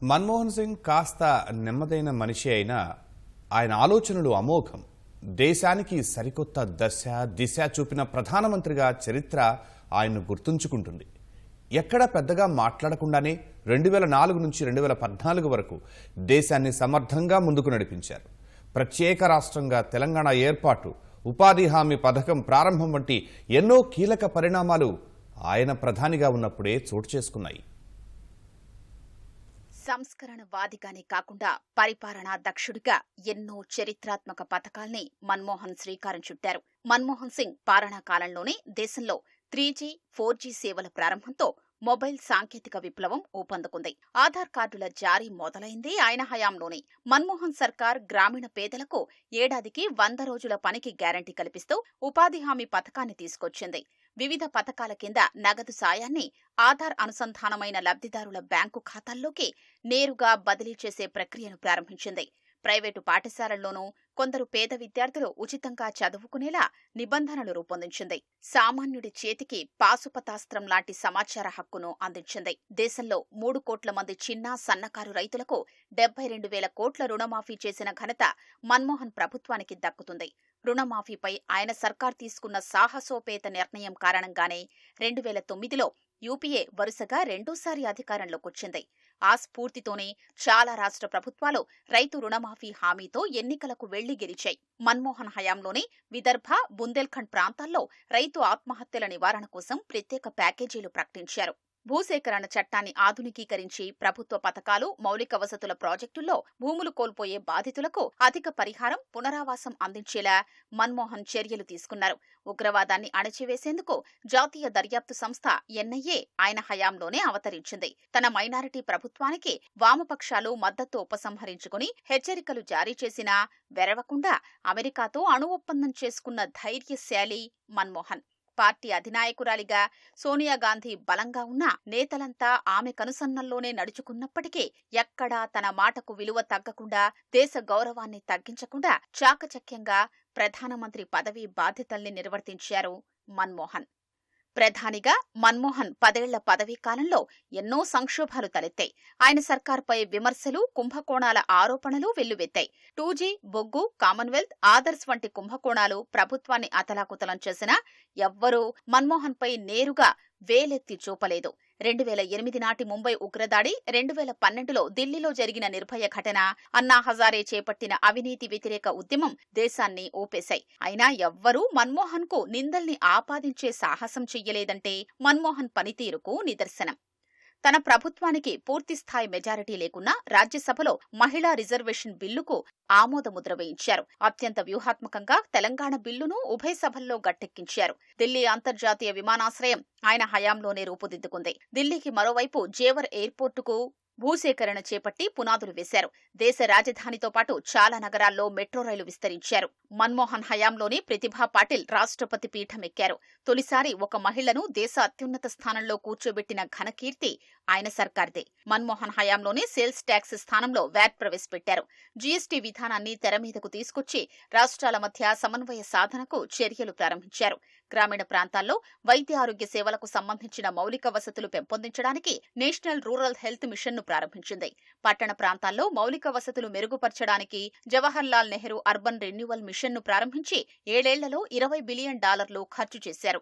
మన్మోహన్ సింగ్ కాస్త నెమ్మదైన మనిషి అయినా ఆయన ఆలోచనలు అమోఘం. దేశానికి సరికొత్త దిశ చూపిన ప్రధానమంత్రిగా చరిత్ర ఆయన్ను గుర్తుంచుకుంటుంది. ఎక్కడ పెద్దగా మాట్లాడకుండానే 2004 నుంచి 2014 వరకు దేశాన్ని సమర్థంగా ముందుకు నడిపించారు. ప్రత్యేక రాష్ట్రంగా తెలంగాణ ఏర్పాటు, ఉపాధి హామీ పథకం ప్రారంభం వంటి ఎన్నో కీలక పరిణామాలు ఆయన ప్రధానిగా ఉన్నప్పుడే చోటు చేసుకున్నాయి. సంస్కరణవాదిగానే కాకుండా పరిపాలనా దక్షుడిగా ఎన్నో చరిత్రాత్మక పథకాల్ని మన్మోహన్ శ్రీకారం చుట్టారు. మన్మోహన్ సింగ్ పాలనా కాలంలోనే దేశంలో 3G, 4G సేవల ప్రారంభంతో మొబైల్ సాంకేతిక విప్లవం ఊపందుకుంది. ఆధార్ కార్డుల జారీ మొదలైంది ఆయన హయాంలోనే. మన్మోహన్ సర్కార్ గ్రామీణ పేదలకు ఏడాదికి 100 రోజుల పనికి గ్యారంటీ కల్పిస్తూ ఉపాధి హామీ పథకాన్ని తీసుకొచ్చింది. వివిధ పథకాల కింద నగదు సాయాన్ని ఆధార్ అనుసంధానమైన లబ్ధిదారుల బ్యాంకు ఖాతాల్లోకి నేరుగా బదిలీ చేసే ప్రక్రియను ప్రారంభించింది. ప్రైవేటు పాఠశాలల్లోనూ కొందరు పేద విద్యార్థులు ఉచితంగా చదువుకునేలా నిబంధనలు రూపొందించింది. సామాన్యుడి చేతికి పాశుపతాస్త్రం లాంటి సమాచార హక్కును అందించింది. దేశంలో 3 కోట్ల మంది చిన్న సన్నకారు రైతులకు 72,000 కోట్ల రుణమాఫీ చేసిన ఘనత మన్మోహన్ ప్రభుత్వానికి దక్కుతుంది. రుణమాఫీపై ఆయన సర్కార్ తీసుకున్న సాహసోపేత నిర్ణయం కారణంగానే 2009లో యూపీఏ వరుసగా రెండోసారి అధికారంలోకొచ్చింది. ఆ స్ఫూర్తితోనే చాలా రాష్ట్ర ప్రభుత్వాలు రైతు రుణమాఫీ హామీతో ఎన్నికలకు వెళ్లి గెలిచాయి. మన్మోహన్ హయాంలోనే విదర్భ, బుందేల్ఖండ్ ప్రాంతాల్లో రైతు ఆత్మహత్యల నివారణ కోసం ప్రత్యేక ప్యాకేజీలు ప్రకటించారు. భూసేకరణ చట్టాన్ని ఆధునికీకరించి ప్రభుత్వ పథకాలు, మౌలిక వసతుల ప్రాజెక్టుల్లో భూములు కోల్పోయే బాధితులకు అధిక పరిహారం, పునరావాసం అందించేలా మన్మోహన్ చర్యలు తీసుకున్నారు. ఉగ్రవాదాన్ని అణచివేసేందుకు జాతీయ దర్యాప్తు సంస్థ NIA ఆయన హయాంలోనే అవతరించింది. తన మైనారిటీ ప్రభుత్వానికి వామపక్షాలు మద్దతు ఉపసంహరించుకుని హెచ్చరికలు జారీ చేసినా వెరవకుండా అమెరికాతో అణు ఒప్పందం చేసుకున్న ధైర్యశాలి మన్మోహన్. పార్టీ అధినాయకురాలిగా సోనియాగాంధీ బలంగా ఉన్న నేతలంతా ఆమె కనుసన్నల్లోనే నడుచుకున్నప్పటికీ ఎక్కడా తన మాటకు విలువ తగ్గకుండా, దేశ గౌరవాన్ని తగ్గించకుండా చాకచక్యంగా ప్రధానమంత్రి పదవీ బాధ్యతల్ని నిర్వర్తించారు మన్మోహన్. ప్రధానిగా మన్మోహన్ 10 ఏళ్ల పదవీ కాలంలో ఎన్నో సంక్షోభాలు తలెత్తాయి. ఆయన సర్కార్పై విమర్శలు, కుంభకోణాల ఆరోపణలు వెల్లువెత్తాయి. 2G, బొగ్గు, కామన్వెల్త్, ఆదర్శ్ వంటి కుంభకోణాలు ప్రభుత్వాన్ని అతలాకుతలం చేసినా ఎవ్వరూ మన్మోహన్పై నేరుగా వేలెత్తి చూపలేదు. 2008 నాటి ముంబై ఉగ్రదాడి, 2012లో ఢిల్లీలో జరిగిన నిర్భయ ఘటన, అన్నా హజారే చేపట్టిన అవినీతి వ్యతిరేక ఉద్యమం దేశాన్ని ఊపేశాయి. అయినా ఎవ్వరూ మన్మోహన్ కు నిందల్ని ఆపాదించే సాహసం చెయ్యలేదంటే మన్మోహన్ పనితీరుకు నిదర్శనం. తన ప్రభుత్వానికి పూర్తిస్థాయి మెజారిటీ లేకున్నా రాజ్యసభలో మహిళా రిజర్వేషన్ బిల్లుకు ఆమోదముద్ర వేయించారు. అత్యంత వ్యూహాత్మకంగా తెలంగాణ బిల్లును ఉభయ సభల్లో గట్టెక్కించారు. ఢిల్లీ అంతర్జాతీయ విమానాశ్రయం ఆయన హయాంలోనే రూపుదిద్దుకుంది. ఢిల్లీకి మరోవైపు జేవర్ ఎయిర్పోర్టుకు భూసేకరణ చేపట్టి పునాదులు వేశారు. దేశ రాజధానితో పాటు చాలా నగరాల్లో మెట్రో రైలు విస్తరించారు. మన్మోహన్ హయాంలోనే ప్రతిభా పాటిల్ రాష్ట్రపతి పీఠం ఎక్కారు. తొలిసారి ఒక మహిళను దేశ అత్యున్నత స్థానంలో కూర్చోబెట్టిన ఘనకీర్తి ఆయన సర్కార్దే. మన్మోహన్ హయాంలోనే సేల్స్ ట్యాక్స్ స్థానంలో వ్యాట్ ప్రవేశపెట్టారు. జీఎస్టీ విధానాన్ని తెరమీదకు తీసుకొచ్చి రాష్ట్రాల మధ్య సమన్వయ సాధనకు చర్యలు ప్రారంభించారు. గ్రామీణ ప్రాంతాల్లో వైద్య ఆరోగ్య సేవలకు సంబంధించిన మౌలిక వసతులు పెంపొందించడానికి నేషనల్ రూరల్ హెల్త్ మిషన్ను ప్రారంభించింది. పట్టణ ప్రాంతాల్లో మౌలిక వసతులు మెరుగుపరచడానికి జవహర్లాల్ నెహ్రూ అర్బన్ రెన్యూవల్ మిషన్ను ప్రారంభించి 7 ఏళ్లలో $20 బిలియన్ ఖర్చు చేశారు.